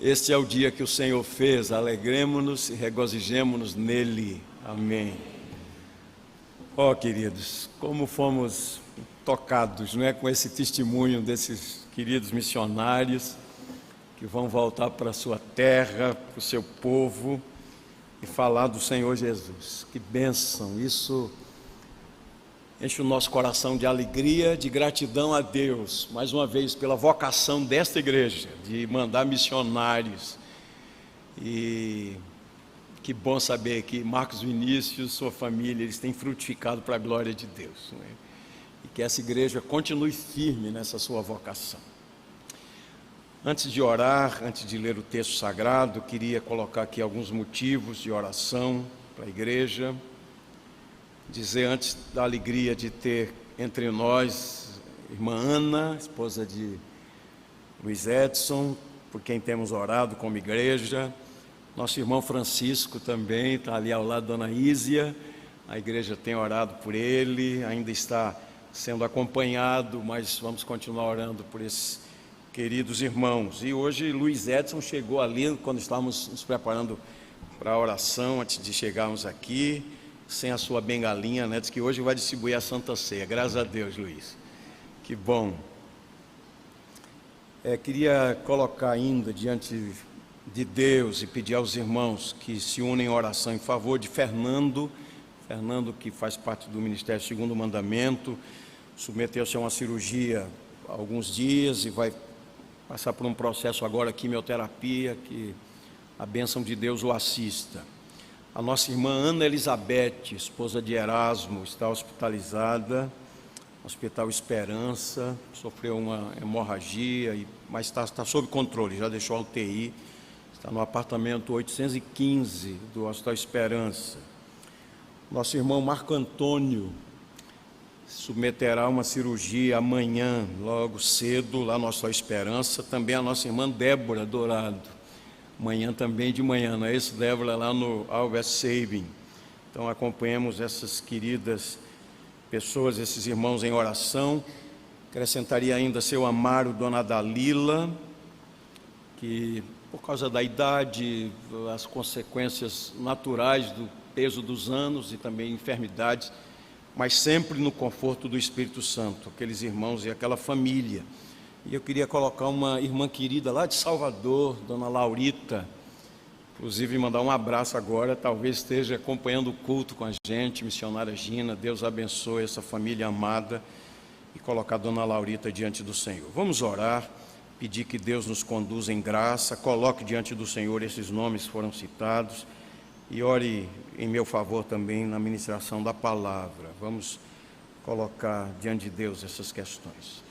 Este é o dia que o Senhor fez, alegremo-nos e regozijemo-nos nele. Amém. Ó, queridos, como fomos tocados, não é, com esse testemunho desses queridos missionários que vão voltar para a sua terra, para o seu povo e falar do Senhor Jesus. Que bênção! Isso enche o nosso coração de alegria, de gratidão a Deus, mais uma vez, pela vocação desta igreja, de mandar missionários. E que bom saber que Marcos Vinícius, sua família, eles têm frutificado para a glória de Deus, né? E que essa igreja continue firme nessa sua vocação. Antes de orar, antes de ler o texto sagrado, queria colocar aqui alguns motivos de oração para a igreja. Dizer antes da alegria de ter entre nós irmã Ana, esposa de Luiz Edson, por quem temos orado como igreja. Nosso irmão Francisco também está ali ao lado da Dona Ísia, a igreja tem orado por ele, ainda está sendo acompanhado, mas vamos continuar orando por esses queridos irmãos. E hoje Luiz Edson chegou ali, quando estávamos nos preparando para a oração, antes de chegarmos aqui, sem a sua bengalinha, né? Diz que hoje vai distribuir a Santa Ceia. Graças a Deus, Luiz. Que bom. Queria colocar ainda diante de Deus e pedir aos irmãos que se unem em oração em favor de Fernando, que faz parte do Ministério Segundo o Mandamento, submeteu-se a uma cirurgia há alguns dias e vai passar por um processo agora, quimioterapia, que a bênção de Deus o assista. A nossa irmã Ana Elizabeth, esposa de Erasmo, está hospitalizada, Hospital Esperança, sofreu uma hemorragia, mas está sob controle, já deixou a UTI, está no apartamento 815 do Hospital Esperança. Nosso irmão Marco Antônio submeterá a uma cirurgia amanhã, logo cedo, lá no Hospital Esperança. Também a nossa irmã Débora Dourado, amanhã também de manhã, não é isso, Débora, lá no Albert Sabin. Então acompanhemos essas queridas pessoas, esses irmãos em oração. Acrescentaria ainda seu amaro Dona Dalila, que por causa da idade, as consequências naturais do peso dos anos e também enfermidades, mas sempre no conforto do Espírito Santo, aqueles irmãos e aquela família. E eu queria colocar uma irmã querida lá de Salvador, Dona Laurita, inclusive mandar um abraço agora, talvez esteja acompanhando o culto com a gente, missionária Gina. Deus abençoe essa família amada e colocar a Dona Laurita diante do Senhor. Vamos orar, pedir que Deus nos conduza em graça, coloque diante do Senhor esses nomes que foram citados e ore em meu favor também na ministração da palavra. Vamos colocar diante de Deus essas questões.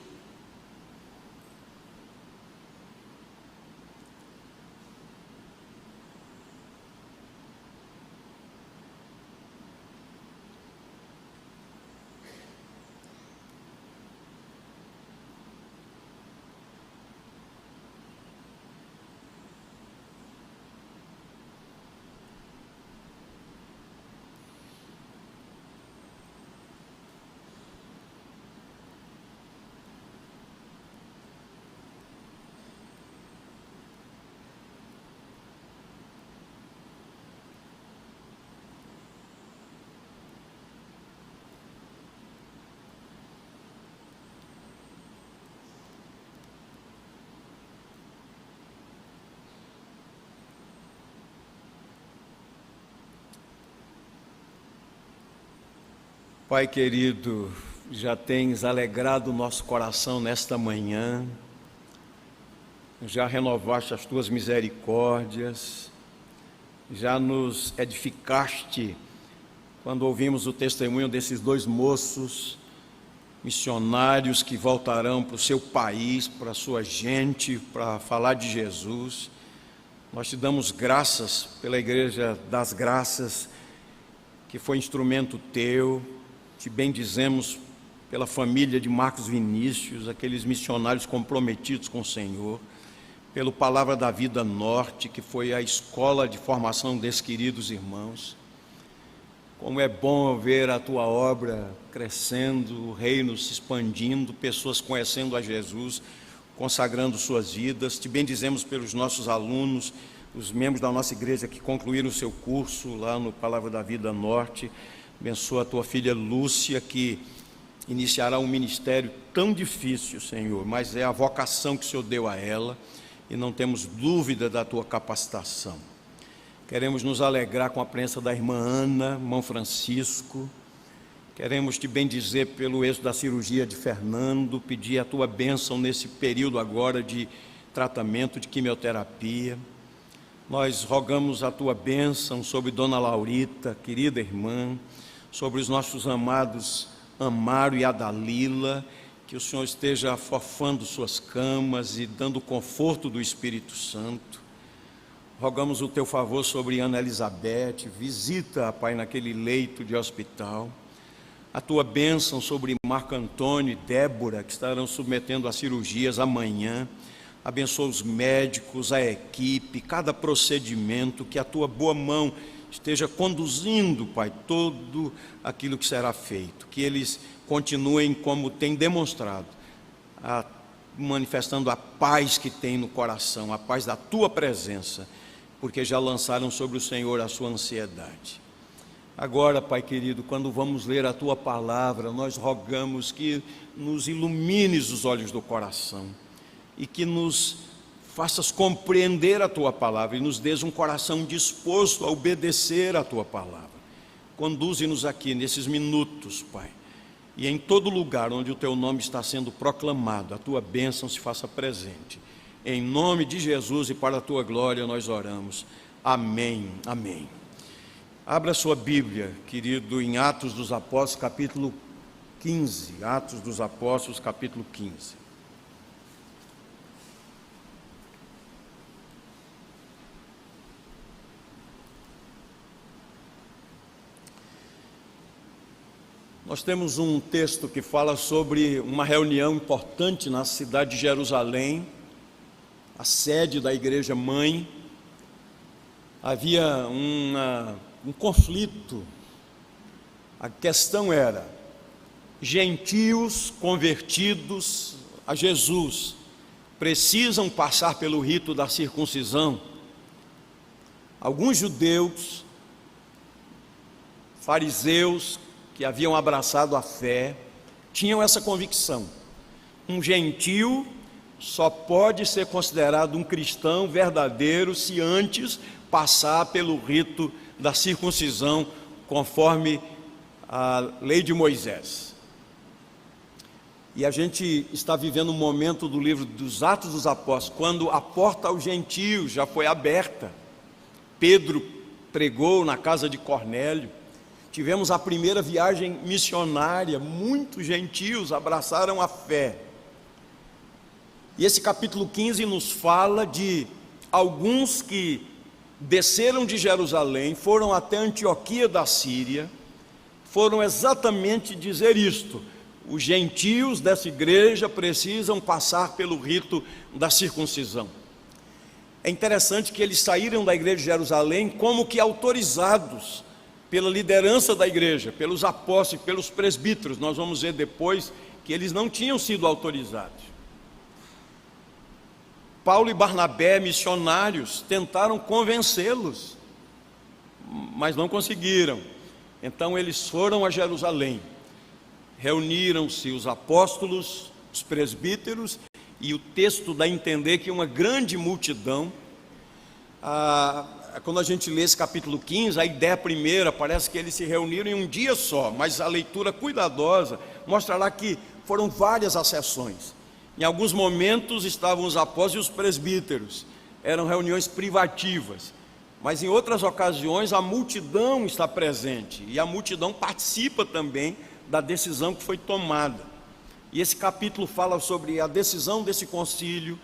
Pai querido, já tens alegrado o nosso coração nesta manhã, já renovaste as tuas misericórdias, já nos edificaste quando ouvimos o testemunho desses dois moços missionários que voltarão para o seu país, para a sua gente, para falar de Jesus. Nós te damos graças pela Igreja das Graças, que foi instrumento teu. Te bendizemos pela família de Marcos Vinícius, aqueles missionários comprometidos com o Senhor, pelo Palavra da Vida Norte, que foi a escola de formação desses queridos irmãos. Como é bom ver a tua obra crescendo, o reino se expandindo, pessoas conhecendo a Jesus consagrando suas vidas. Te bendizemos pelos nossos alunos, os membros da nossa igreja que concluíram o seu curso lá no Palavra da Vida Norte. Abençoa a tua filha Lúcia, que iniciará um ministério tão difícil, Senhor, mas é a vocação que o Senhor deu a ela e não temos dúvida da tua capacitação. Queremos nos alegrar com a presença da irmã Ana, irmão Francisco. Queremos te bendizer pelo êxito da cirurgia de Fernando, pedir a tua bênção nesse período agora de tratamento, de quimioterapia. Nós rogamos a tua bênção sobre Dona Laurita, querida irmã, sobre os nossos amados Amaro e Adalila, que o Senhor esteja afofando suas camas e dando o conforto do Espírito Santo. Rogamos o teu favor sobre Ana Elizabeth, visita, Pai, naquele leito de hospital. A tua bênção sobre Marco Antônio e Débora, que estarão submetendo a cirurgias amanhã. Abençoa os médicos, a equipe, cada procedimento, que a tua boa mão esteja conduzindo, Pai, todo aquilo que será feito. Que eles continuem como têm demonstrado, manifestando a paz que tem no coração, a paz da tua presença, porque já lançaram sobre o Senhor a sua ansiedade. Agora, Pai querido, quando vamos ler a tua palavra, nós rogamos que nos ilumines os olhos do coração e que nos faças compreender a tua palavra e nos dês um coração disposto a obedecer a tua palavra. Conduze-nos aqui nesses minutos, Pai, e em todo lugar onde o teu nome está sendo proclamado, a tua bênção se faça presente. Em nome de Jesus e para a tua glória nós oramos. Amém, amém. Abra sua Bíblia, querido, em Atos dos Apóstolos, capítulo 15. Atos dos Apóstolos, capítulo 15. Nós temos um texto que fala sobre uma reunião importante na cidade de Jerusalém, a sede da igreja mãe. Havia um conflito. A questão era: gentios convertidos a Jesus precisam passar pelo rito da circuncisão? Alguns judeus, fariseus, que haviam abraçado a fé, tinham essa convicção: um gentio só pode ser considerado um cristão verdadeiro se antes passar pelo rito da circuncisão, conforme a lei de Moisés. E a gente está vivendo um momento do livro dos Atos dos Apóstolos, quando a porta aos gentios já foi aberta. Pedro pregou na casa de Cornélio. Tivemos a primeira viagem missionária, muitos gentios abraçaram a fé. E esse capítulo 15 nos fala de alguns que desceram de Jerusalém, foram até Antioquia da Síria, foram exatamente dizer isto: os gentios dessa igreja precisam passar pelo rito da circuncisão. É interessante que eles saíram da igreja de Jerusalém como que autorizados pela liderança da igreja, pelos apóstolos, pelos presbíteros. Nós vamos ver depois que eles não tinham sido autorizados. Paulo e Barnabé, missionários, tentaram convencê-los, mas não conseguiram. Então eles foram a Jerusalém, reuniram-se os apóstolos, os presbíteros, e o texto dá a entender que uma grande multidão. Quando a gente lê esse capítulo 15, a ideia primeira parece que eles se reuniram em um dia só, mas a leitura cuidadosa mostrará que foram várias acessões. Em alguns momentos estavam os apóstolos e os presbíteros, eram reuniões privativas, mas em outras ocasiões a multidão está presente, e a multidão participa também da decisão que foi tomada. E esse capítulo fala sobre a decisão desse concílio,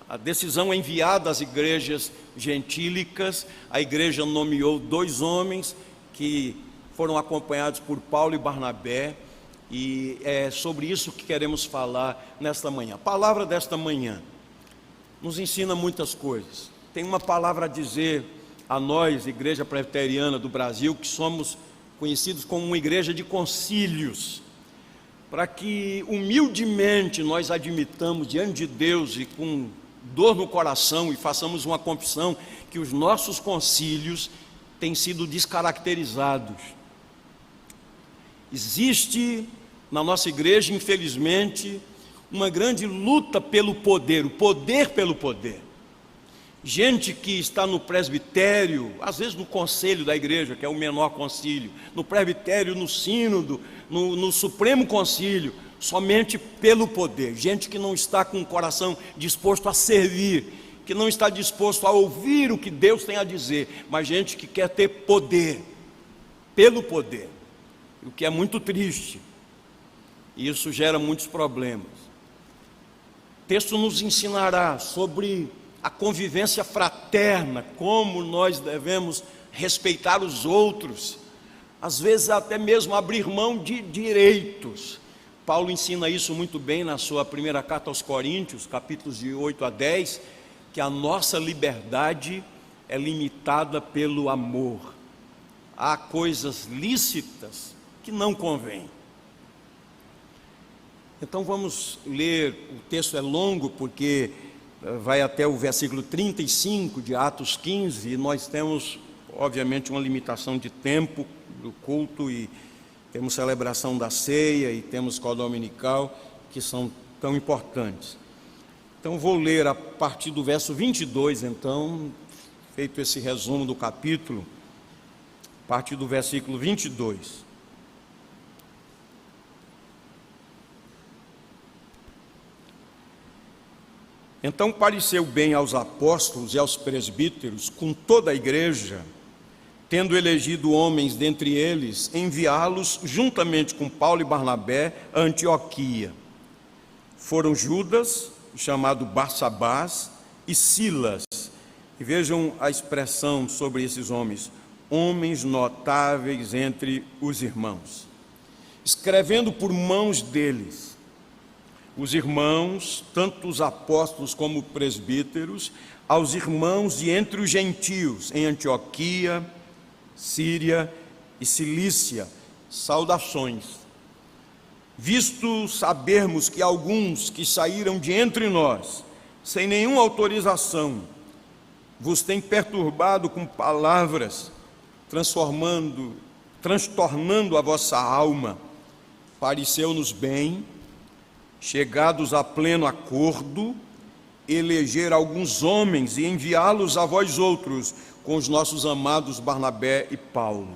a decisão enviada às igrejas gentílicas. A igreja nomeou 2 homens que foram acompanhados por Paulo e Barnabé, e é sobre isso que queremos falar nesta manhã. A palavra desta manhã nos ensina muitas coisas. Tem uma palavra a dizer a nós, Igreja Presbiteriana do Brasil, que somos conhecidos como uma igreja de concílios. para que humildemente nós admitamos diante de Deus e com dor no coração e façamos uma confissão que os nossos concílios têm sido descaracterizados. Existe na nossa igreja, infelizmente, uma grande luta pelo poder, o poder pelo poder. Gente que está no presbitério, às vezes no conselho da igreja, que é o menor concílio, no presbitério, no sínodo, no supremo concílio, somente pelo poder. Gente que não está com o coração disposto a servir, que não está disposto a ouvir o que Deus tem a dizer, mas gente que quer ter poder, pelo poder, o que é muito triste, e isso gera muitos problemas. O texto nos ensinará sobre a convivência fraterna, como nós devemos respeitar os outros, às vezes até mesmo abrir mão de direitos. Paulo ensina isso muito bem na sua primeira carta aos Coríntios, capítulos de 8 a 10, que a nossa liberdade é limitada pelo amor. Há coisas lícitas que não convêm. Então vamos ler, o texto é longo porque vai até o versículo 35 de Atos 15, e nós temos, obviamente, uma limitação de tempo do culto, e temos celebração da ceia, e temos escola dominical, que são tão importantes. Então vou ler a partir do verso 22, então, feito esse resumo do capítulo, a partir do versículo 22. Então pareceu bem aos apóstolos e aos presbíteros, com toda a igreja, tendo elegido homens dentre eles, enviá-los juntamente com Paulo e Barnabé a Antioquia. Foram Judas, chamado Barsabás, e Silas. E vejam a expressão sobre esses homens: homens notáveis entre os irmãos. Escrevendo por mãos deles, os irmãos, tanto os apóstolos como presbíteros, aos irmãos de entre os gentios, em Antioquia, Síria e Cilícia, saudações. Visto sabermos que alguns que saíram de entre nós, sem nenhuma autorização, vos têm perturbado com palavras, transtornando a vossa alma, pareceu-nos bem, chegados a pleno acordo, eleger alguns homens e enviá-los a vós outros, com os nossos amados Barnabé e Paulo.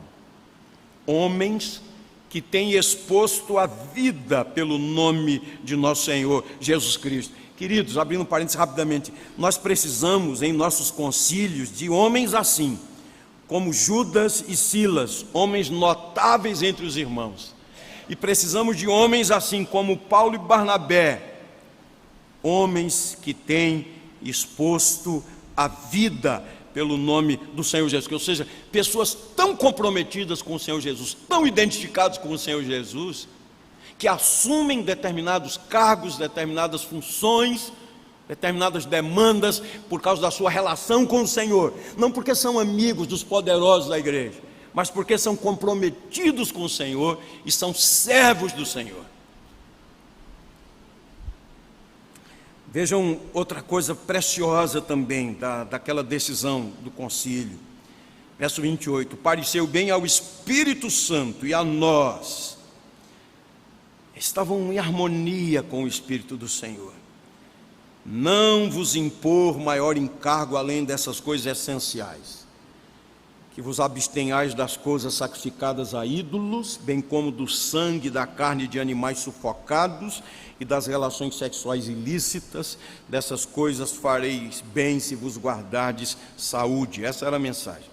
Homens que têm exposto a vida pelo nome de nosso Senhor Jesus Cristo. Queridos, abrindo um parênteses rapidamente, nós precisamos em nossos concílios de homens assim, como Judas e Silas, homens notáveis entre os irmãos. E precisamos de homens assim como Paulo e Barnabé, homens que têm exposto a vida pelo nome do Senhor Jesus, ou seja, pessoas tão comprometidas com o Senhor Jesus, tão identificados com o Senhor Jesus, que assumem determinados cargos, determinadas funções, determinadas demandas por causa da sua relação com o Senhor, não porque são amigos dos poderosos da igreja, mas porque são comprometidos com o Senhor e são servos do Senhor. Vejam outra coisa preciosa também daquela decisão do concílio. Verso 28, pareceu bem ao Espírito Santo e a nós, estavam em harmonia com o Espírito do Senhor, não vos impor maior encargo além dessas coisas essenciais, que vos abstenhais das coisas sacrificadas a ídolos, bem como do sangue e da carne de animais sufocados e das relações sexuais ilícitas. Dessas coisas fareis bem se vos guardardes saúde. Essa era a mensagem.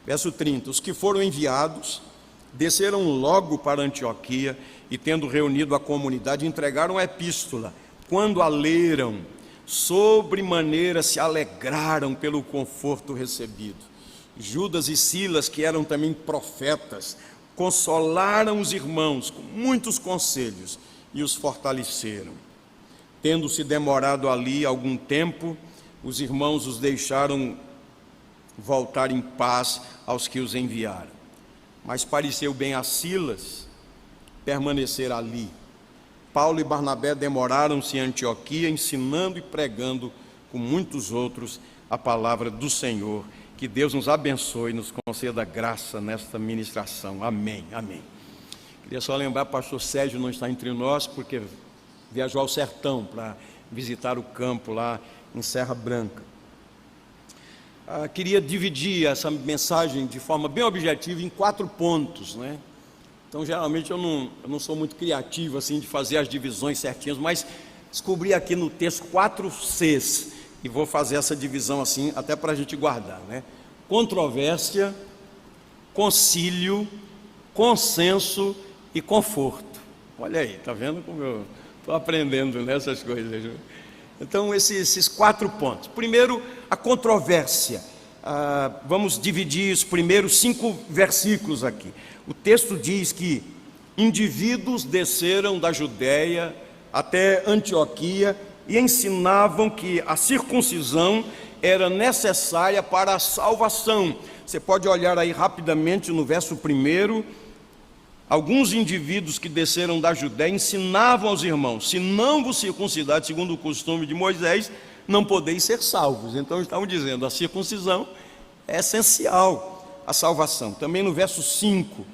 Verso 30, os que foram enviados desceram logo para Antioquia e, tendo reunido a comunidade, entregaram a epístola. Quando a leram, sobremaneira se alegraram pelo conforto recebido. Judas e Silas, que eram também profetas, consolaram os irmãos com muitos conselhos e os fortaleceram. Tendo-se demorado ali algum tempo, os irmãos os deixaram voltar em paz aos que os enviaram. Mas pareceu bem a Silas permanecer ali. Paulo e Barnabé demoraram-se em Antioquia, ensinando e pregando com muitos outros a palavra do Senhor. Que Deus nos abençoe e nos conceda graça nesta ministração. Amém, amém. Queria só lembrar, o pastor Sérgio não está entre nós, porque viajou ao sertão para visitar o campo lá em Serra Branca. Queria dividir essa mensagem de forma bem objetiva em 4 pontos, né? Então, geralmente eu não sou muito criativo assim de fazer as divisões certinhas, mas descobri aqui no texto 4 Cs e vou fazer essa divisão assim até para a gente guardar, né? Controvérsia, concílio, consenso e conforto. Olha aí, tá vendo como eu estou aprendendo nessas coisas, né? Então, esses 4 pontos. Primeiro, a controvérsia. Vamos dividir os primeiros 5 versículos aqui. O texto diz que indivíduos desceram da Judéia até Antioquia e ensinavam que a circuncisão era necessária para a salvação. Você pode olhar aí rapidamente no verso 1. Alguns indivíduos que desceram da Judéia ensinavam aos irmãos: se não vos circuncidares segundo o costume de Moisés, não podeis ser salvos. Então estavam dizendo, a circuncisão é essencial à salvação. Também no verso 5,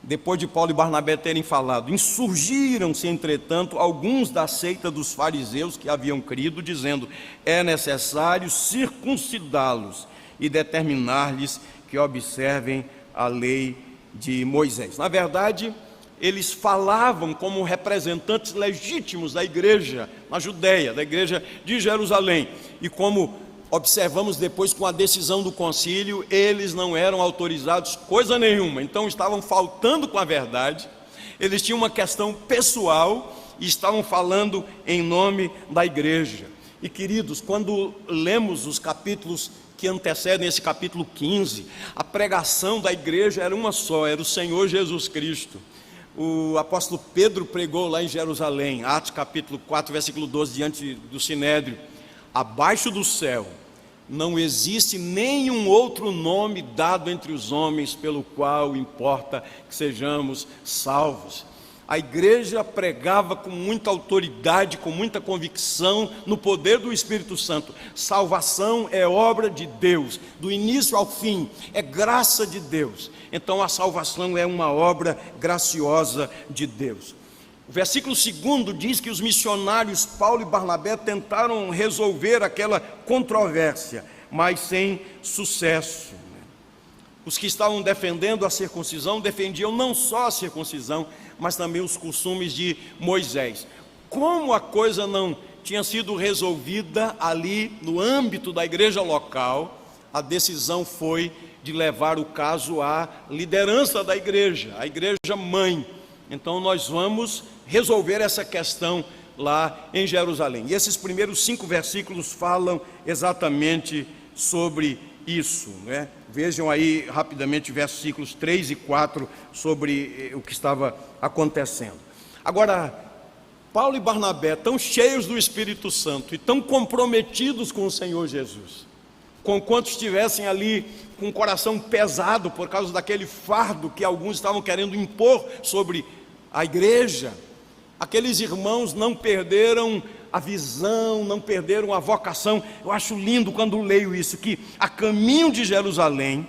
depois de Paulo e Barnabé terem falado, insurgiram-se, entretanto, alguns da seita dos fariseus que haviam crido, dizendo: é necessário circuncidá-los e determinar-lhes que observem a lei de Moisés. Na verdade, eles falavam como representantes legítimos da igreja na Judéia, da igreja de Jerusalém, e como observamos depois com a decisão do concílio, eles não eram autorizados coisa nenhuma, então estavam faltando com a verdade, eles tinham uma questão pessoal e estavam falando em nome da igreja. E queridos, quando lemos os capítulos que antecedem esse capítulo 15, a pregação da igreja era uma só, era o Senhor Jesus Cristo. O apóstolo Pedro pregou lá em Jerusalém, Atos capítulo 4, versículo 12, diante do Sinédrio: abaixo do céu não existe nenhum outro nome dado entre os homens pelo qual importa que sejamos salvos. A igreja pregava com muita autoridade, com muita convicção, no poder do Espírito Santo: salvação é obra de Deus, do início ao fim, é graça de Deus. Então a salvação é uma obra graciosa de Deus. O versículo 2 diz que os missionários Paulo e Barnabé tentaram resolver aquela controvérsia, mas sem sucesso. Os que estavam defendendo a circuncisão defendiam não só a circuncisão, mas também os costumes de Moisés. Como a coisa não tinha sido resolvida ali no âmbito da igreja local, a decisão foi de levar o caso à liderança da igreja, a igreja mãe. Então nós vamos resolver essa questão lá em Jerusalém. E esses primeiros 5 versículos falam exatamente sobre isso, né? Vejam aí rapidamente versículos 3 e 4 sobre o que estava acontecendo. Agora, Paulo e Barnabé, tão cheios do Espírito Santo e tão comprometidos com o Senhor Jesus, conquanto estivessem ali com o coração pesado por causa daquele fardo que alguns estavam querendo impor sobre a igreja, aqueles irmãos não perderam a visão, não perderam a vocação. Eu acho lindo quando leio isso, que a caminho de Jerusalém,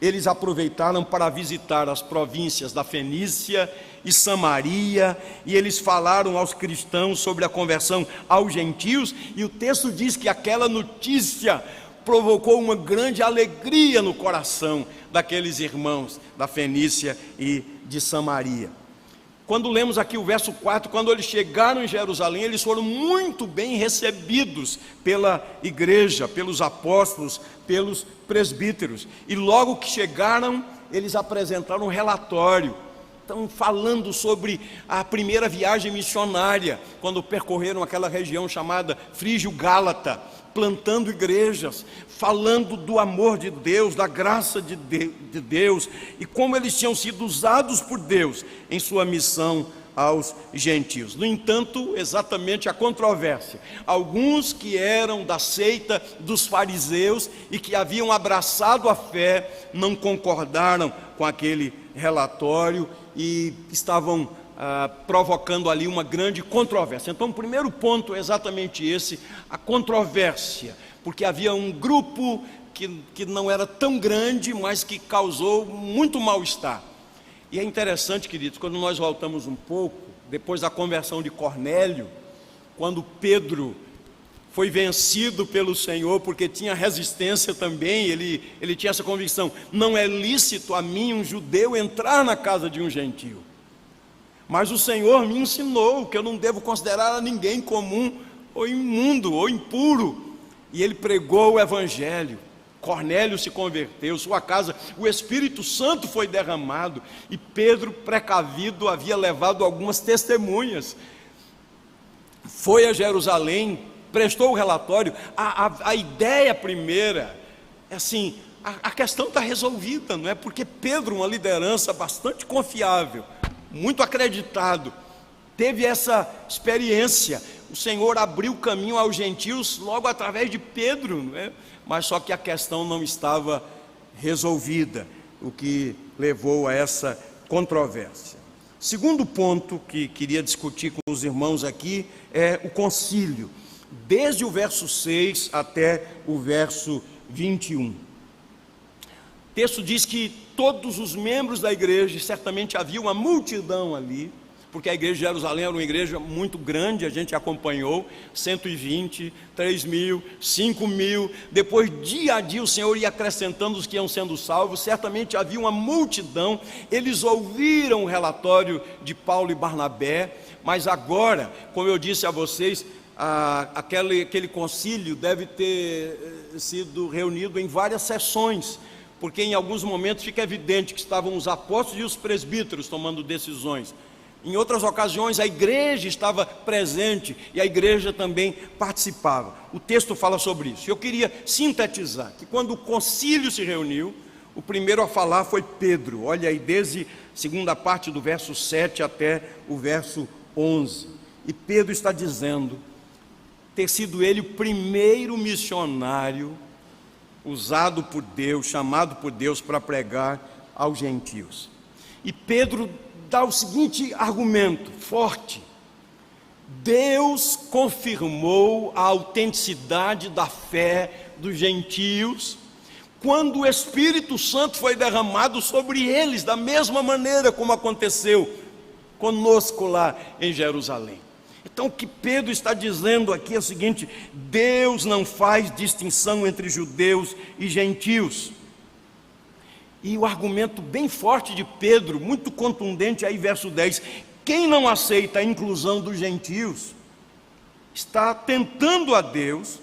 eles aproveitaram para visitar as províncias da Fenícia e Samaria, e eles falaram aos cristãos sobre a conversão aos gentios, e o texto diz que aquela notícia provocou uma grande alegria no coração daqueles irmãos da Fenícia e de Samaria. Quando lemos aqui o verso 4, quando eles chegaram em Jerusalém, eles foram muito bem recebidos pela igreja, pelos apóstolos, pelos presbíteros. E logo que chegaram, eles apresentaram um relatório. Estão falando sobre a primeira viagem missionária, quando percorreram aquela região chamada Frígio-Gálata, plantando igrejas, falando do amor de Deus, da graça de Deus, e como eles tinham sido usados por Deus em sua missão aos gentios. No entanto, exatamente a controvérsia. Alguns que eram da seita dos fariseus e que haviam abraçado a fé, não concordaram com aquele relatório e estavam provocando ali uma grande controvérsia. Então, o primeiro ponto é exatamente esse, a controvérsia, porque havia um grupo que não era tão grande, mas que causou muito mal-estar. E é interessante, queridos, quando nós voltamos um pouco, depois da conversão de Cornélio, quando Pedro foi vencido pelo Senhor, porque tinha resistência também, ele tinha essa convicção: não é lícito a mim, um judeu, entrar na casa de um gentio. Mas o Senhor me ensinou que eu não devo considerar a ninguém comum, ou imundo, ou impuro. E ele pregou o Evangelho. Cornélio se converteu, sua casa, o Espírito Santo foi derramado, e Pedro, precavido, havia levado algumas testemunhas. Foi a Jerusalém, prestou o relatório. A ideia primeira é assim: a questão está resolvida, não é? Porque Pedro, uma liderança bastante confiável, muito acreditado, teve essa experiência. O Senhor abriu o caminho aos gentios logo através de Pedro, não é? Mas só que a questão não estava resolvida, o que levou a essa controvérsia. Segundo ponto que queria discutir com os irmãos aqui é o concílio, desde o verso 6 até o verso 21. O texto diz que todos os membros da igreja, certamente havia uma multidão ali, porque a igreja de Jerusalém era uma igreja muito grande, a gente acompanhou, 120, 3.000, 5.000, depois dia a dia o Senhor ia acrescentando os que iam sendo salvos, certamente havia uma multidão. Eles ouviram o relatório de Paulo e Barnabé, mas agora, como eu disse a vocês, aquele concílio deve ter sido reunido em várias sessões, porque em alguns momentos fica evidente que estavam os apóstolos e os presbíteros tomando decisões. Em outras ocasiões a igreja estava presente e a igreja também participava. O texto fala sobre isso. Eu queria sintetizar que quando o concílio se reuniu, o primeiro a falar foi Pedro. Olha aí, desde a segunda parte do verso 7 até o verso 11. E Pedro está dizendo ter sido ele o primeiro missionário usado por Deus, chamado por Deus para pregar aos gentios. E Pedro dá o seguinte argumento forte: Deus confirmou a autenticidade da fé dos gentios quando o Espírito Santo foi derramado sobre eles, da mesma maneira como aconteceu conosco lá em Jerusalém. Então o que Pedro está dizendo aqui é o seguinte: Deus não faz distinção entre judeus e gentios. E o argumento bem forte de Pedro, muito contundente aí, verso 10, quem não aceita a inclusão dos gentios, está tentando a Deus,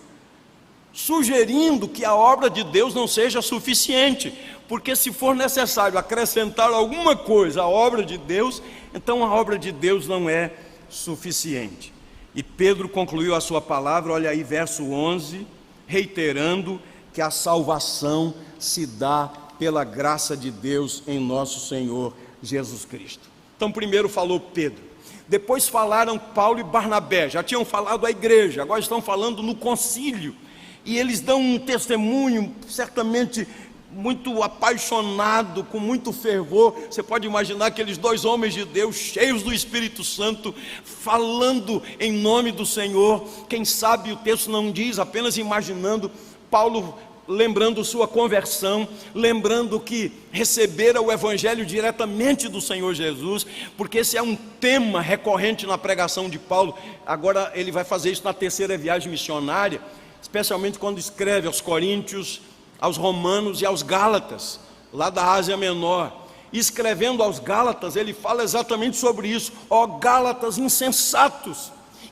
sugerindo que a obra de Deus não seja suficiente, porque se for necessário acrescentar alguma coisa à obra de Deus, então a obra de Deus não é suficiente. E Pedro concluiu a sua palavra, olha aí, verso 11, reiterando que a salvação se dá pela graça de Deus em nosso Senhor Jesus Cristo. Então primeiro falou Pedro, depois falaram Paulo e Barnabé, já tinham falado à igreja, agora estão falando no concílio, e eles dão um testemunho certamente muito apaixonado, com muito fervor. Você pode imaginar aqueles dois homens de Deus, cheios do Espírito Santo, falando em nome do Senhor. Quem sabe o texto não diz, apenas imaginando Paulo lembrando sua conversão, lembrando que recebera o Evangelho diretamente do Senhor Jesus, porque esse é um tema recorrente na pregação de Paulo. Agora ele vai fazer isso na terceira viagem missionária, especialmente quando escreve aos Coríntios, aos Romanos e aos Gálatas, lá da Ásia Menor. E escrevendo aos Gálatas, ele fala exatamente sobre isso: ó Gálatas insensatos,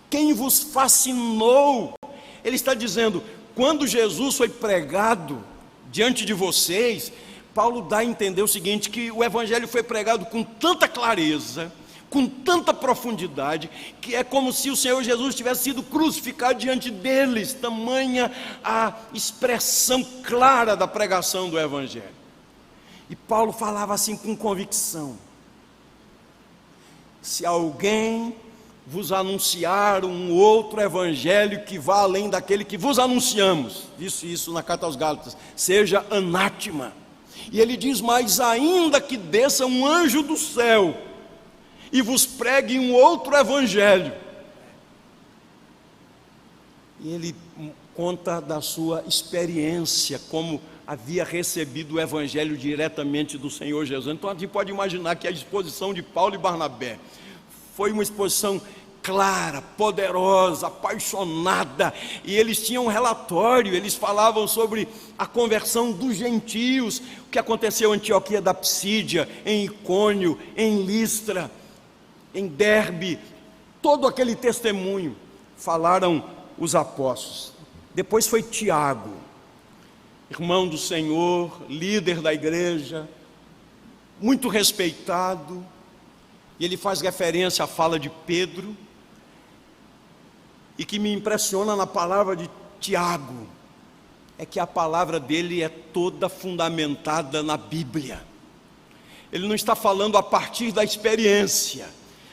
quem vos fascinou? Ele está dizendo, quando Jesus foi pregado diante de vocês, Paulo dá a entender o seguinte, que o Evangelho foi pregado com tanta clareza, com tanta profundidade, que é como se o Senhor Jesus tivesse sido crucificado diante deles, tamanha a expressão clara da pregação do Evangelho. E Paulo falava assim com convicção: se alguém vos anunciar um outro evangelho que vá além daquele que vos anunciamos, disse isso na carta aos Gálatas, seja anátema. E ele diz mais: ainda que desça um anjo do céu e vos pregue um outro evangelho. E ele conta da sua experiência, como havia recebido o evangelho diretamente do Senhor Jesus. Então a gente pode imaginar que a exposição de Paulo e Barnabé foi uma exposição clara, poderosa, apaixonada, e eles tinham um relatório, eles falavam sobre a conversão dos gentios, o que aconteceu em Antioquia da Psídia, em Icônio, em Listra, em Derbe, todo aquele testemunho falaram os apóstolos. Depois foi Tiago, irmão do Senhor, líder da igreja, muito respeitado, e ele faz referência à fala de Pedro, e que me impressiona na palavra de Tiago, é que a palavra dele é toda fundamentada na Bíblia. Ele não está falando a partir da experiência,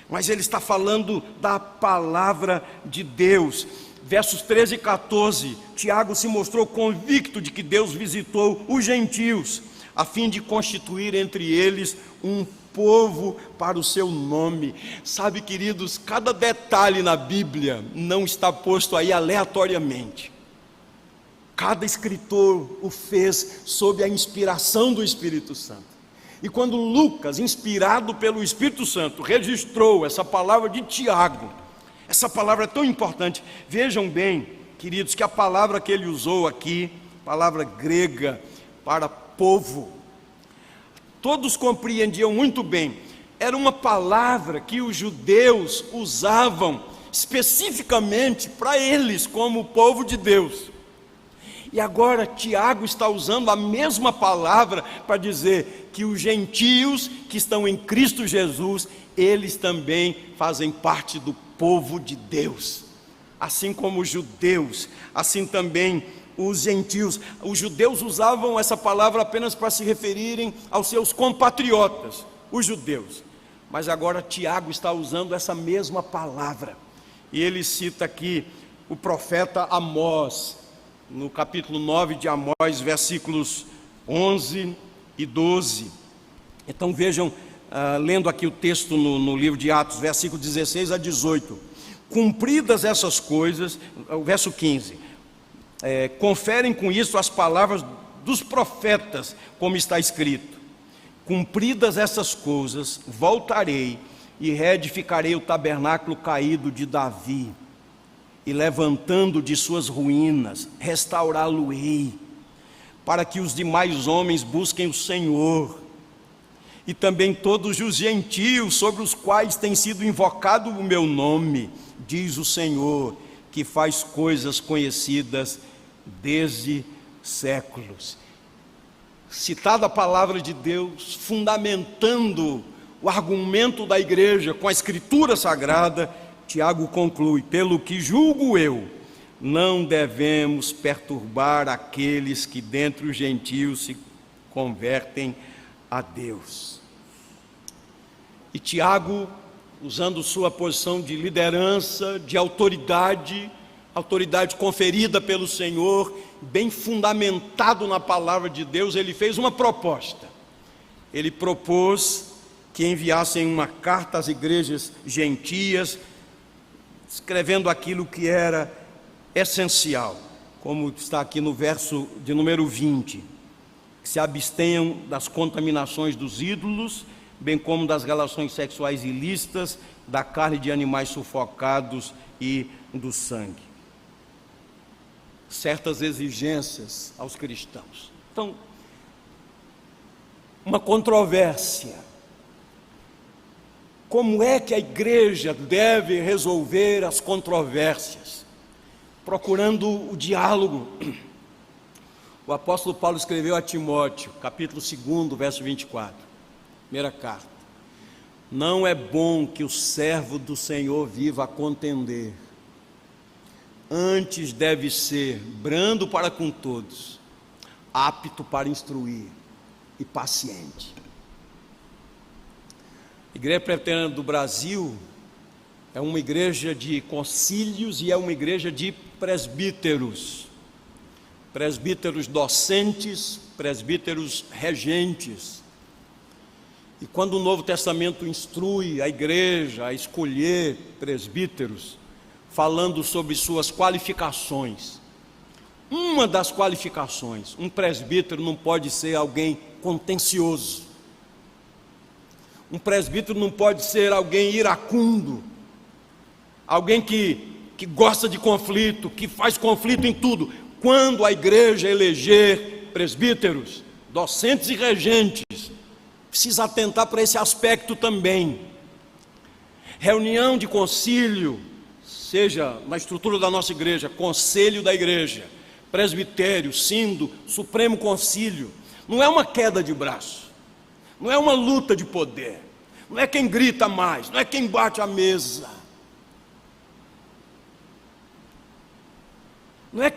mas ele está falando da palavra de Deus. Versos 13 e 14, Tiago se mostrou convicto de que Deus visitou os gentios, a fim de constituir entre eles um povo para o seu nome. Sabe, queridos, cada detalhe na Bíblia não está posto aí aleatoriamente. Cada escritor o fez sob a inspiração do Espírito Santo. E quando Lucas, inspirado pelo Espírito Santo, registrou essa palavra de Tiago, essa palavra é tão importante. Vejam bem, queridos, que a palavra que ele usou aqui, palavra grega para povo, todos compreendiam muito bem. Era uma palavra que os judeus usavam especificamente para eles, como o povo de Deus. E agora Tiago está usando a mesma palavra para dizer que os gentios que estão em Cristo Jesus, eles também fazem parte do povo de Deus. Assim como os judeus, assim também os gentios. Os judeus usavam essa palavra apenas para se referirem aos seus compatriotas, os judeus. Mas agora Tiago está usando essa mesma palavra. E ele cita aqui o profeta Amós, no capítulo 9 de Amós, versículos 11 e 12. Então vejam, lendo aqui o texto no livro de Atos, versículo 16 a 18. Cumpridas essas coisas, o verso 15, conferem com isso as palavras dos profetas, como está escrito: cumpridas essas coisas, voltarei e reedificarei o tabernáculo caído de Davi, e levantando de suas ruínas, restaurá-lo-ei, para que os demais homens busquem o Senhor, e também todos os gentios sobre os quais tem sido invocado o meu nome, diz o Senhor, que faz coisas conhecidas desde séculos. Citada a palavra de Deus, fundamentando o argumento da igreja com a Escritura Sagrada, Tiago conclui: pelo que julgo eu, não devemos perturbar aqueles que dentre os gentios se convertem a Deus. E Tiago, usando sua posição de liderança, de autoridade conferida pelo Senhor, bem fundamentado na palavra de Deus, ele fez uma proposta. Ele propôs que enviassem uma carta às igrejas gentias, escrevendo aquilo que era essencial, como está aqui no verso de número 20, que se abstenham das contaminações dos ídolos, bem como das relações sexuais ilícitas, da carne de animais sufocados e do sangue. Certas exigências aos cristãos. Então, uma controvérsia. Como é que a igreja deve resolver as controvérsias? Procurando o diálogo. O apóstolo Paulo escreveu a Timóteo, capítulo 2, verso 24, primeira carta: não é bom que o servo do Senhor viva a contender, antes deve ser brando para com todos, apto para instruir e paciente. A Igreja Presbiteriana do Brasil é uma igreja de concílios e é uma igreja de presbíteros. Presbíteros docentes, presbíteros regentes. E quando o Novo Testamento instrui a igreja a escolher presbíteros, falando sobre suas qualificações, uma das qualificações, um presbítero não pode ser alguém contencioso, um presbítero não pode ser alguém iracundo, alguém que gosta de conflito, que faz conflito em tudo. Quando a igreja eleger presbíteros, docentes e regentes, precisa atentar para esse aspecto também. Reunião de concílio, seja na estrutura da nossa igreja, conselho da igreja, presbitério, sínodo, supremo concílio, não é uma queda de braço, não é uma luta de poder, não é quem grita mais, não é quem bate a mesa, não é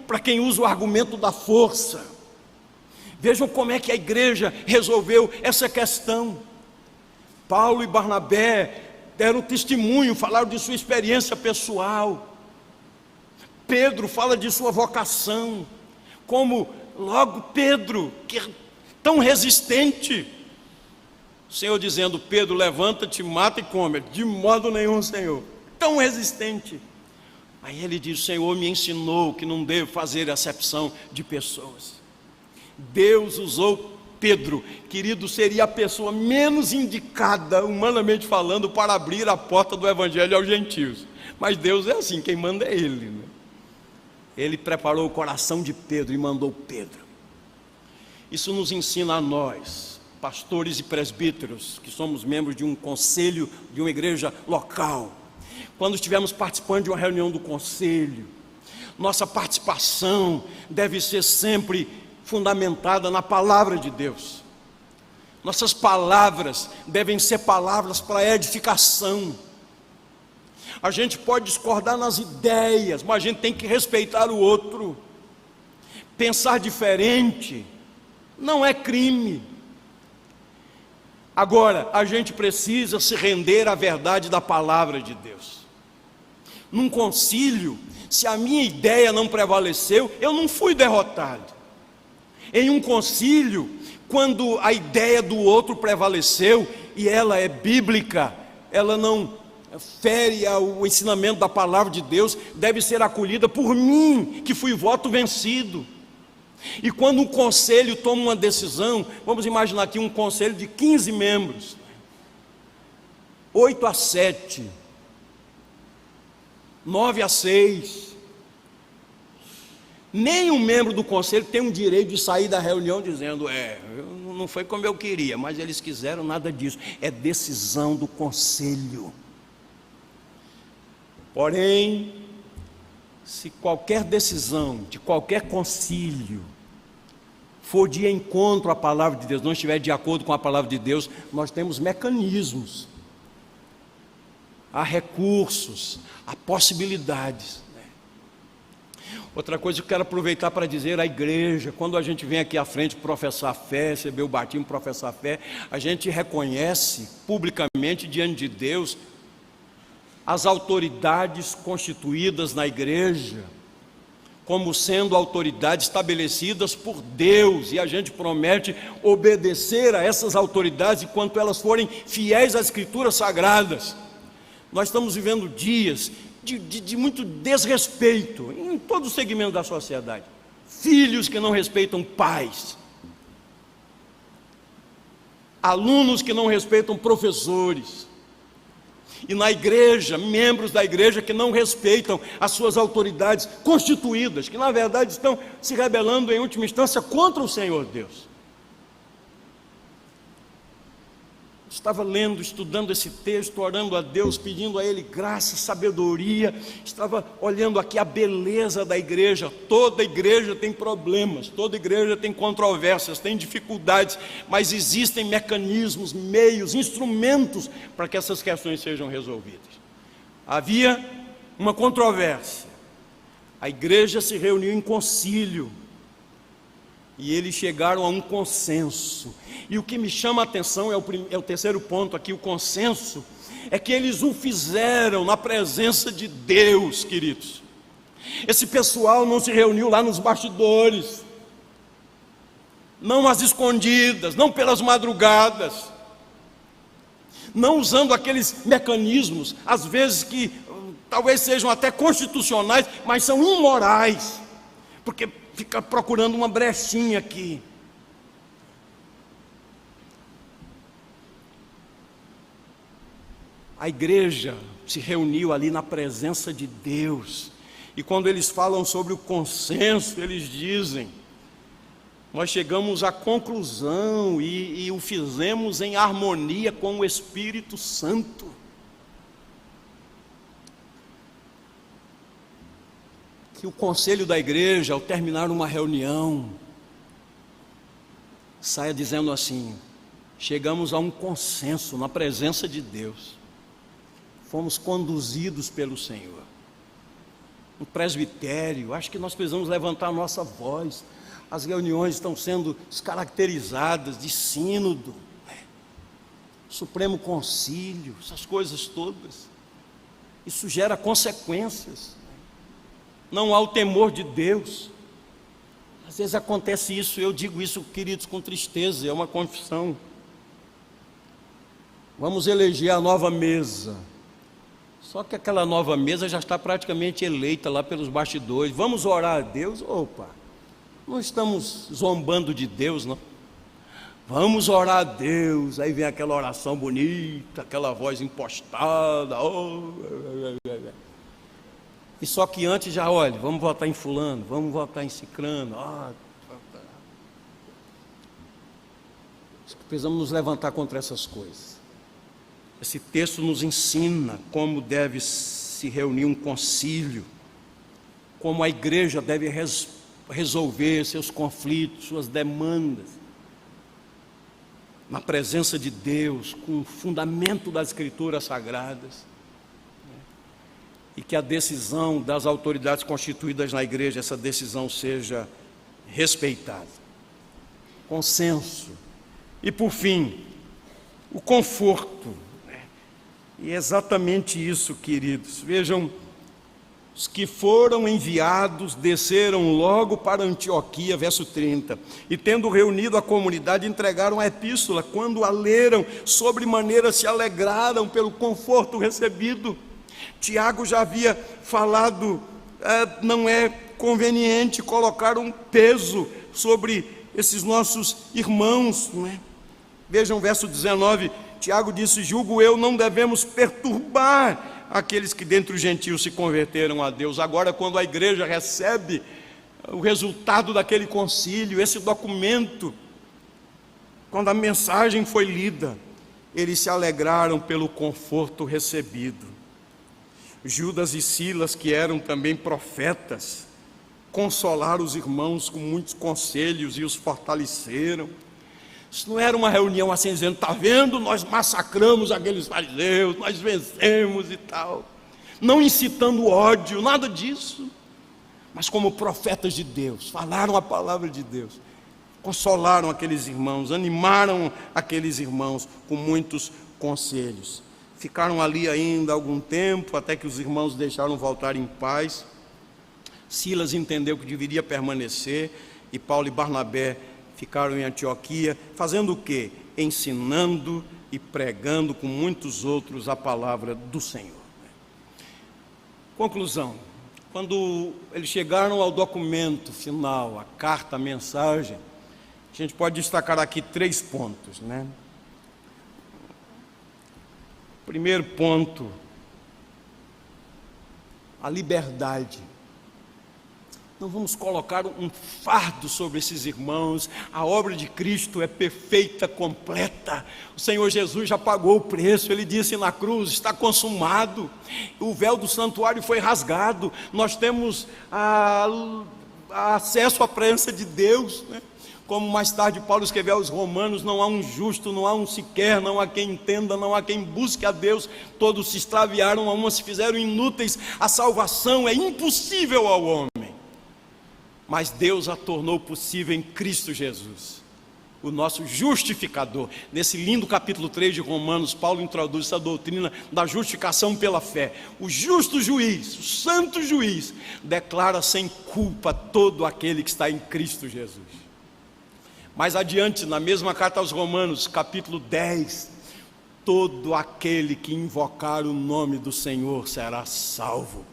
para quem usa o argumento da força. Vejam como é que a igreja resolveu essa questão. Paulo e Barnabé deram testemunho, falaram de sua experiência pessoal. Pedro fala de sua vocação, como logo Pedro, que é tão resistente, o Senhor dizendo: Pedro, levanta-te, mata e come. De modo nenhum, Senhor. Tão resistente. Aí ele diz: o Senhor me ensinou que não devo fazer acepção de pessoas. Deus usou Pedro, querido, seria a pessoa menos indicada, humanamente falando, para abrir a porta do evangelho aos gentios. Mas Deus é assim, quem manda é Ele, né? Ele preparou o coração de Pedro e mandou Pedro. Isso nos ensina a nós, pastores e presbíteros, que somos membros de um conselho, de uma igreja local. Quando estivermos participando de uma reunião do conselho, nossa participação deve ser sempre fundamentada na palavra de Deus. Nossas palavras devem ser palavras para edificação. A gente pode discordar nas ideias, mas a gente tem que respeitar o outro. Pensar diferente não é crime. Agora, a gente precisa se render à verdade da palavra de Deus. Num concílio, se a minha ideia não prevaleceu, eu não fui derrotado. Em um concílio, quando a ideia do outro prevaleceu e ela é bíblica, ela não fere o ensinamento da palavra de Deus, deve ser acolhida por mim, que fui voto vencido. E quando um conselho toma uma decisão, vamos imaginar aqui um conselho de 15 membros, 8-7, 9-6, nenhum membro do conselho tem o direito de sair da reunião dizendo: não foi como eu queria, mas eles quiseram, nada disso. É decisão do conselho. Porém, se qualquer decisão de qualquer concílio for de encontro à palavra de Deus, não estiver de acordo com a palavra de Deus, nós temos mecanismos, há recursos, há possibilidades. Outra coisa que eu quero aproveitar para dizer à igreja: quando a gente vem aqui à frente professar fé, receber o batismo, professar fé, a gente reconhece publicamente diante de Deus as autoridades constituídas na igreja como sendo autoridades estabelecidas por Deus, e a gente promete obedecer a essas autoridades enquanto elas forem fiéis às Escrituras Sagradas. Nós estamos vivendo dias de muito desrespeito em todo o segmento da sociedade. Filhos que não respeitam pais, alunos que não respeitam professores, e na igreja, membros da igreja que não respeitam as suas autoridades constituídas, que na verdade estão se rebelando em última instância contra o Senhor Deus. Estava lendo, estudando esse texto, orando a Deus, pedindo a Ele graça, sabedoria. Estava olhando aqui a beleza da igreja. Toda igreja tem problemas, toda igreja tem controvérsias, tem dificuldades, mas existem mecanismos, meios, instrumentos para que essas questões sejam resolvidas. Havia uma controvérsia. A igreja se reuniu em concílio e eles chegaram a um consenso. E o que me chama a atenção é o terceiro ponto aqui, o consenso, é que eles o fizeram na presença de Deus, queridos. Esse pessoal não se reuniu lá nos bastidores, não às escondidas, não pelas madrugadas. não usando aqueles mecanismos, às vezes que talvez sejam até constitucionais, mas são imorais, porque fica procurando uma brechinha aqui. A igreja se reuniu ali na presença de Deus, e quando eles falam sobre o consenso, eles dizem: nós chegamos à conclusão e o fizemos em harmonia com o Espírito Santo. Que o conselho da igreja, ao terminar uma reunião, saia dizendo assim: chegamos a um consenso na presença de Deus. Fomos conduzidos pelo Senhor. No presbitério, acho que nós precisamos levantar a nossa voz. As reuniões estão sendo descaracterizadas de sínodo, Supremo Concílio, essas coisas todas. Isso gera consequências. Não há o temor de Deus. Às vezes acontece isso, eu digo isso, queridos, com tristeza, é uma confissão. Vamos eleger a nova mesa. Só que aquela nova mesa já está praticamente eleita lá pelos bastidores. Vamos orar a Deus? Opa, não estamos zombando de Deus, não. Vamos orar a Deus. Aí vem aquela oração bonita, aquela voz impostada. E só que antes já, olha, vamos votar em fulano, vamos votar em cicrano. Precisamos nos levantar contra essas coisas. Esse texto nos ensina como deve se reunir um concílio, como a igreja deve resolver seus conflitos, suas demandas, na presença de Deus, com o fundamento das Escrituras Sagradas, e que a decisão das autoridades constituídas na igreja, essa decisão seja respeitada. Consenso. E por fim, o conforto. E é exatamente isso, queridos. Vejam, os que foram enviados desceram logo para Antioquia, verso 30, e tendo reunido a comunidade, entregaram a epístola. Quando a leram, sobremaneira se alegraram pelo conforto recebido. Tiago já havia falado, não é conveniente colocar um peso sobre esses nossos irmãos, não é? Vejam o verso 19, Tiago disse: julgo eu, não devemos perturbar aqueles que dentre os gentios se converteram a Deus. Agora, quando a igreja recebe o resultado daquele concílio, esse documento, quando a mensagem foi lida, eles se alegraram pelo conforto recebido. Judas e Silas, que eram também profetas, consolaram os irmãos com muitos conselhos e os fortaleceram. Isso não era uma reunião assim dizendo: está vendo, nós massacramos aqueles fariseus, nós vencemos e tal, não incitando ódio, nada disso, mas como profetas de Deus, falaram a palavra de Deus, consolaram aqueles irmãos, animaram aqueles irmãos com muitos conselhos. Ficaram ali ainda algum tempo, até que os irmãos deixaram voltar em paz. Silas entendeu que deveria permanecer, e Paulo e Barnabé ficaram em Antioquia, fazendo o quê? Ensinando e pregando com muitos outros a palavra do Senhor. Conclusão: quando eles chegaram ao documento final, a carta, a mensagem, a gente pode destacar aqui 3 pontos, né? Primeiro ponto, a liberdade. Não vamos colocar um fardo sobre esses irmãos. A obra de Cristo é perfeita, completa. O Senhor Jesus já pagou o preço. Ele disse na cruz: está consumado. O véu do santuário foi rasgado. Nós temos acesso à presença de Deus, né? Como mais tarde Paulo escreveu aos Romanos: não há um justo, não há um sequer, não há quem entenda, não há quem busque a Deus. Todos se extraviaram, a uma se fizeram inúteis. A salvação é impossível ao homem, mas Deus a tornou possível em Cristo Jesus, o nosso justificador. Nesse lindo capítulo 3 de Romanos, Paulo introduz essa doutrina da justificação pela fé. O justo juiz, o santo juiz, declara sem culpa todo aquele que está em Cristo Jesus. Mais adiante, na mesma carta aos Romanos, capítulo 10, todo aquele que invocar o nome do Senhor será salvo.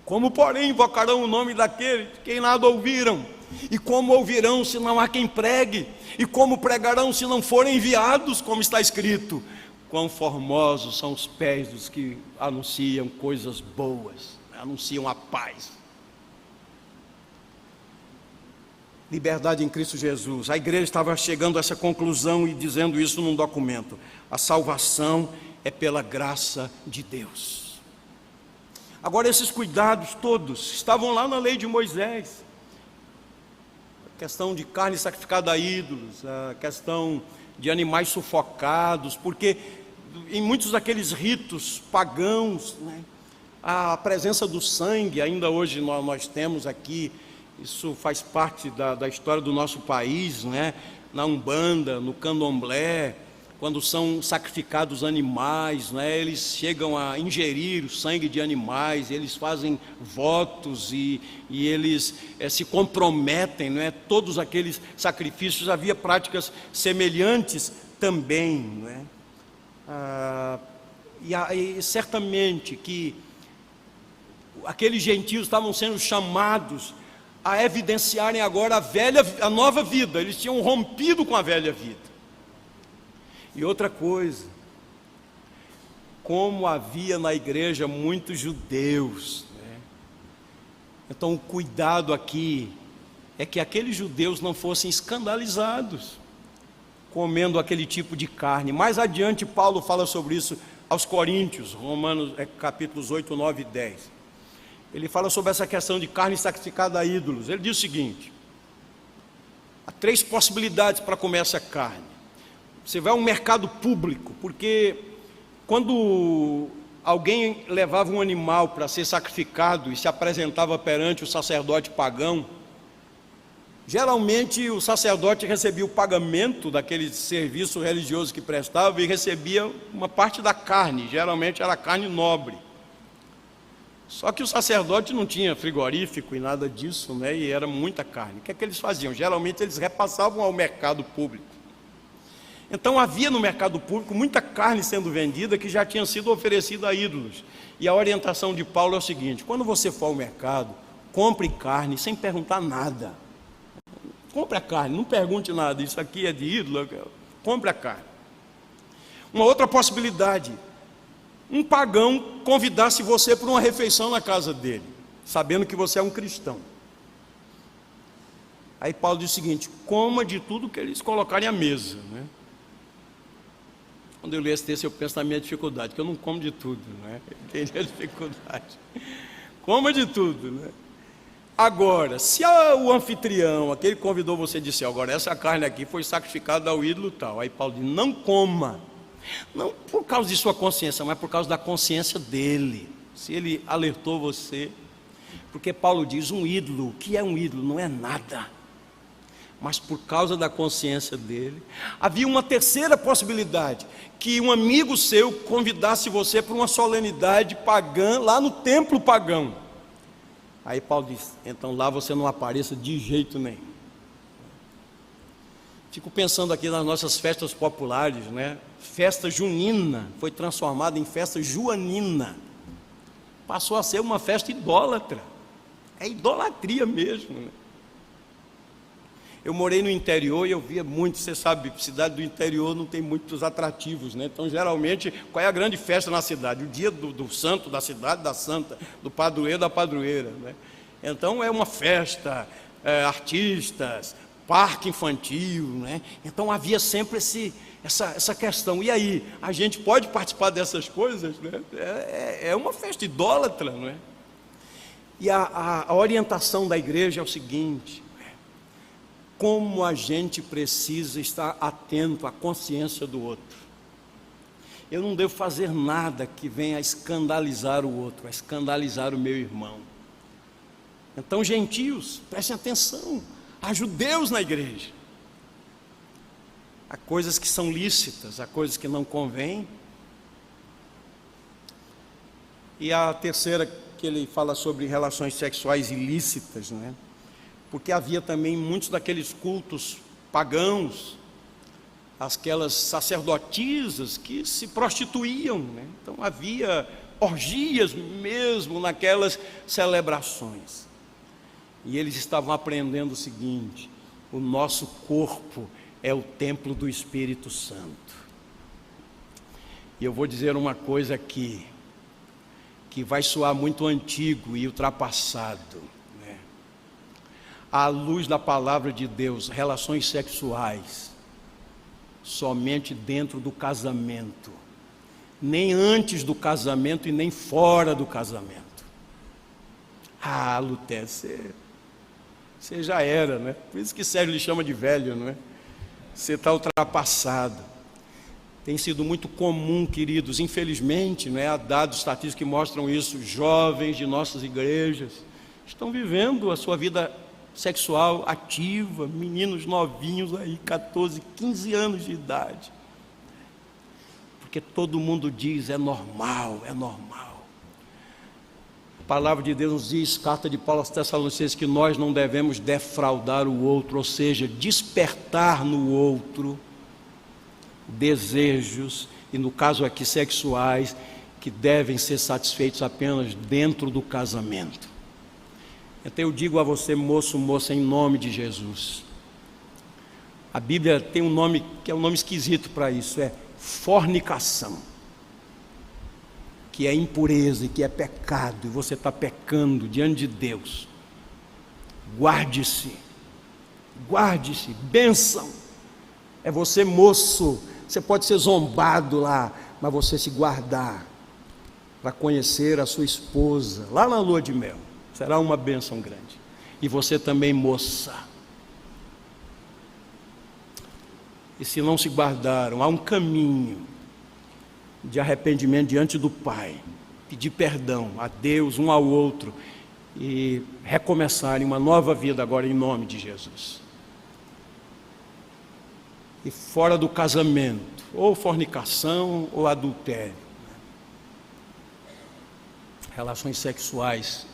Como, porém, invocarão o nome daquele de quem nada ouviram? E como ouvirão se não há quem pregue? E como pregarão se não forem enviados? Como está escrito: quão formosos são os pés dos que anunciam coisas boas, anunciam a paz. Liberdade em Cristo Jesus. A igreja estava chegando a essa conclusão e dizendo isso num documento: a salvação é pela graça de Deus. Agora, esses cuidados todos estavam lá na lei de Moisés. A questão de carne sacrificada a ídolos, a questão de animais sufocados, porque em muitos daqueles ritos pagãos, né, a presença do sangue, ainda hoje nós temos aqui, isso faz parte da história do nosso país, né, na Umbanda, no Candomblé, quando são sacrificados animais, né, eles chegam a ingerir o sangue de animais, eles fazem votos e eles se comprometem, né, todos aqueles sacrifícios. Havia práticas semelhantes também, né? E certamente que aqueles gentios estavam sendo chamados a evidenciarem agora a nova vida. Eles tinham rompido com a velha vida. E outra coisa, como havia na igreja muitos judeus, né? Então o cuidado aqui é que aqueles judeus não fossem escandalizados comendo aquele tipo de carne. Mais adiante Paulo fala sobre isso aos Coríntios, Romanos capítulos 8, 9 e 10. Ele fala sobre essa questão de carne sacrificada a ídolos. Ele diz o seguinte: há 3 possibilidades para comer essa carne. Você vai a um mercado público, porque quando alguém levava um animal para ser sacrificado e se apresentava perante o sacerdote pagão, geralmente o sacerdote recebia o pagamento daquele serviço religioso que prestava e recebia uma parte da carne, geralmente era carne nobre. Só que o sacerdote não tinha frigorífico e nada disso, né? E era muita carne. O que é que eles faziam? Geralmente eles repassavam ao mercado público. Então havia no mercado público muita carne sendo vendida que já tinha sido oferecida a ídolos. E a orientação de Paulo é o seguinte: quando você for ao mercado, compre carne sem perguntar nada. Compre a carne, não pergunte nada, isso aqui é de ídolo, compre a carne. Uma outra possibilidade: um pagão convidasse você para uma refeição na casa dele, sabendo que você é um cristão. Aí Paulo diz o seguinte: coma de tudo que eles colocarem à mesa, né? Quando eu li esse texto, eu penso na minha dificuldade, que eu não como de tudo, né? Entendi a dificuldade. Coma de tudo, né? Agora, se o anfitrião, aquele que convidou você, disse: agora essa carne aqui foi sacrificada ao ídolo tal, aí Paulo diz: não coma, não por causa de sua consciência, mas por causa da consciência dele, se ele alertou você. Porque Paulo diz: um ídolo, o que é um ídolo? Não é nada. Mas por causa da consciência dele. Havia uma terceira possibilidade: que um amigo seu convidasse você para uma solenidade pagã, lá no templo pagão. Aí Paulo diz: então lá você não apareça de jeito nenhum. Fico pensando aqui nas nossas festas populares, né? Festa junina foi transformada em festa joanina. Passou a ser uma festa idólatra. É idolatria mesmo, né? Eu morei no interior e eu via muito, você sabe, cidade do interior não tem muitos atrativos, né? Então, geralmente, qual é a grande festa na cidade? O dia do santo da cidade, da santa, do padroeiro, da padroeira, né? Então, é uma festa, artistas, parque infantil, né? Então, havia sempre essa questão. E aí, a gente pode participar dessas coisas, né? É uma festa idólatra, não é? E a orientação da igreja é o seguinte: como a gente precisa estar atento à consciência do outro. Eu não devo fazer nada que venha a escandalizar o outro, a escandalizar o meu irmão. Então, gentios, prestem atenção, há judeus na igreja. Há coisas que são lícitas, há coisas que não convêm. E a terceira, que ele fala sobre relações sexuais ilícitas, porque havia também muitos daqueles cultos pagãos, aquelas sacerdotisas que se prostituíam, né? Então havia orgias mesmo naquelas celebrações. E eles estavam aprendendo o seguinte: o nosso corpo é o templo do Espírito Santo. E eu vou dizer uma coisa aqui, que vai soar muito antigo e ultrapassado, né? À luz da palavra de Deus, relações sexuais somente dentro do casamento, nem antes do casamento e nem fora do casamento. Ah, Lutero, você já era, né? Por isso que Sérgio lhe chama de velho, não é? Você está ultrapassado. Tem sido muito comum, queridos, infelizmente, não é? Há dados estatísticos que mostram isso. Jovens de nossas igrejas estão vivendo a sua vida sexual ativa, meninos novinhos aí, 14, 15 anos de idade. Porque todo mundo diz, é normal, é normal. A palavra de Deus nos diz, carta de Paulo aos Tessalonicenses, que nós não devemos defraudar o outro, ou seja, despertar no outro desejos, e no caso aqui sexuais, que devem ser satisfeitos apenas dentro do casamento. Então eu digo a você, moço, moça, em nome de Jesus. A Bíblia tem um nome que é um nome esquisito para isso, é fornicação, que é impureza e que é pecado, e você está pecando diante de Deus. Guarde-se, guarde-se, bênção. É você, moço, você pode ser zombado lá, mas você se guardar para conhecer a sua esposa lá na lua de mel, será uma bênção grande. E você também, moça. E se não se guardaram, há um caminho de arrependimento diante do Pai, pedir perdão a Deus, um ao outro, e recomeçarem uma nova vida agora em nome de Jesus. E fora do casamento, ou fornicação ou adultério, relações sexuais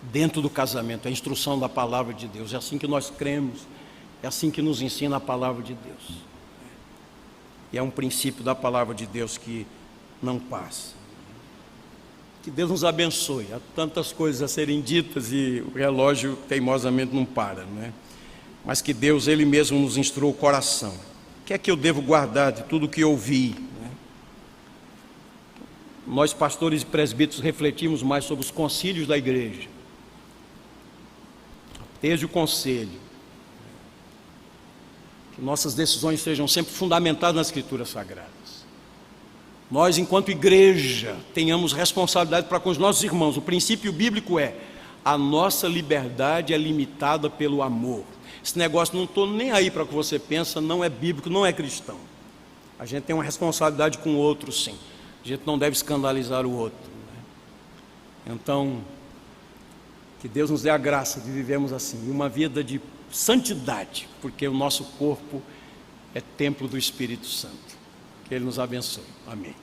dentro do casamento, a instrução da palavra de Deus, é assim que nós cremos, é assim que nos ensina a palavra de Deus, e é um princípio da palavra de Deus que não passa. Que Deus nos abençoe. Há tantas coisas a serem ditas e o relógio teimosamente não para, né? Mas que Deus, Ele mesmo, nos instrua o coração. O que é que eu devo guardar de tudo que ouvi, né? Nós, pastores e presbíteros, refletimos mais sobre os concílios da igreja, desde o conselho. Que nossas decisões sejam sempre fundamentadas nas Escrituras Sagradas. Nós, enquanto igreja, tenhamos responsabilidade para com os nossos irmãos. O princípio bíblico é: a nossa liberdade é limitada pelo amor. Esse negócio, não estou nem aí para o que você pensa, não é bíblico, não é cristão. A gente tem uma responsabilidade com o outro, sim. A gente não deve escandalizar o outro, né? Então, que Deus nos dê a graça de vivermos assim, uma vida de santidade, porque o nosso corpo é templo do Espírito Santo. Que Ele nos abençoe. Amém.